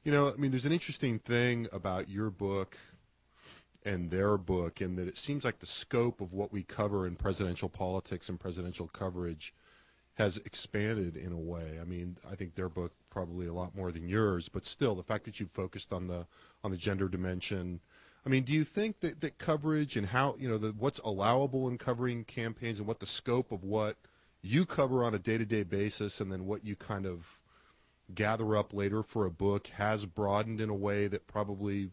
You know, I mean, there's an interesting thing about your book and their book in that it seems like the scope of what we cover in presidential politics and presidential coverage has expanded in a way. I mean, I think their book probably a lot more than yours, but still, the fact that you focused on the gender dimension. I mean, do you think that coverage and how, you know, what's allowable in covering campaigns and what the scope of what you cover on a day-to-day basis and then what you kind of gather up later for a book has broadened in a way that probably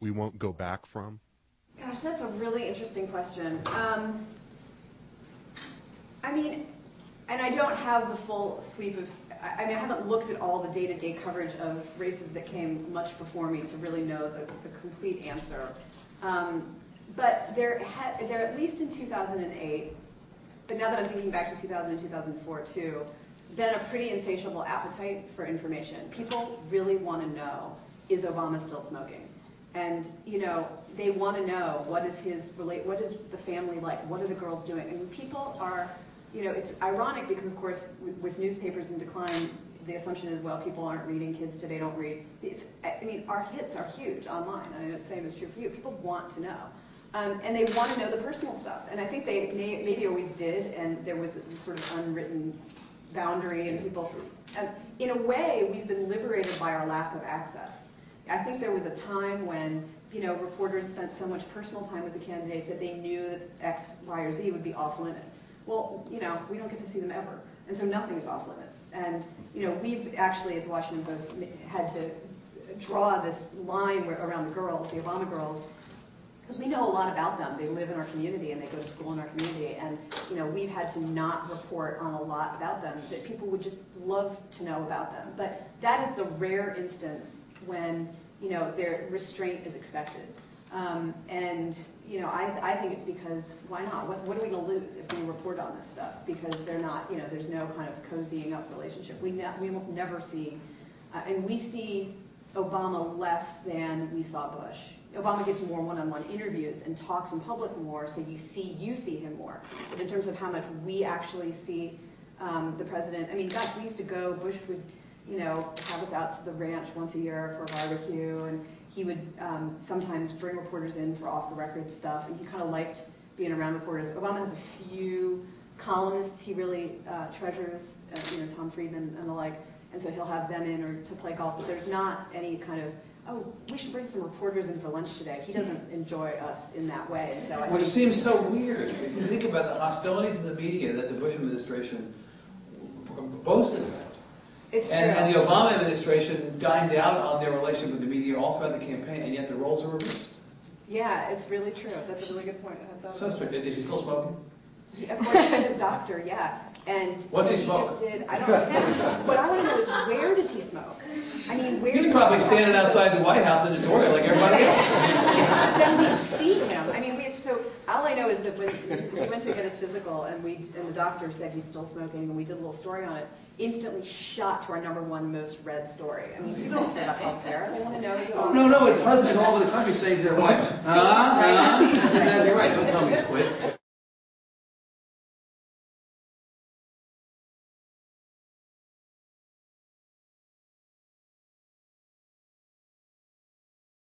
we won't go back from? Gosh, that's a really interesting question. I mean, and I don't have the full sweep of, I mean, I haven't looked at all the day-to-day coverage of races that came much before me to really know the complete answer. But there, at least in 2008, but now that I'm thinking back to 2000 and 2004 too, been a pretty insatiable appetite for information. People really want to know, is Obama still smoking? And, you know, they want to know what is the family like? What are the girls doing? I mean, people are, you know, it's ironic because, of course, with newspapers in decline, the assumption is, well, people aren't reading, kids today don't read. I mean, our hits are huge online. I know the same is true for you. People want to know. And they want to know the personal stuff. And I think they maybe always did, and there was a sort of unwritten boundary, and people, in a way, we've been liberated by our lack of access. I think there was a time when, you know, reporters spent so much personal time with the candidates that they knew that X, Y, or Z would be off limits. Well, you know, we don't get to see them ever, and so nothing is off limits. And, you know, we've actually at the Washington Post had to draw this line around the girls, the Obama girls, because we know a lot about them. They live in our community and they go to school in our community, and, you know, we've had to not report on a lot about them that people would just love to know about them. But that is the rare instance when, you know, their restraint is expected. And, you know, I think it's because, why not? What are we going to lose if we report on this stuff? Because they're not, you know, there's no kind of cozying up relationship. We almost never see, and we see Obama less than we saw Bush. Obama gives more one-on-one interviews and talks in public more, so you see him more. But in terms of how much we actually see the president, I mean, gosh, we used to go, Bush would, you know, have us out to the ranch once a year for a barbecue, and he would sometimes bring reporters in for off-the-record stuff, and he kind of liked being around reporters. Obama has a few columnists he really treasures, you know, Tom Friedman and the like, and so he'll have them in or to play golf, but there's not any kind of, oh, we should bring some reporters in for lunch today. He doesn't enjoy us in that way. And so which seems so weird. If you think about the hostility to the media that the Bush administration boasted about. It's true. And the Obama administration dined out on their relationship with the media all throughout the campaign, and yet the roles are reversed. Yeah, it's really true. That's a really good point. So strict. Is he still smoking? According to his doctor, yeah. And what's he just smoking? did, I don't know. What I want to know is, where does he smoke? I mean, where? He's probably standing outside the White House in the doorway like everybody else. Then we see him. I mean, so all I know is that when he went to get his physical, and the doctor said he's still smoking, and we did a little story on it, instantly shot to our #1 most read story. I mean, people don't care about health care. They want to know. No, it's husbands all over the country saying to their wives, that's exactly right. Don't tell me to quit.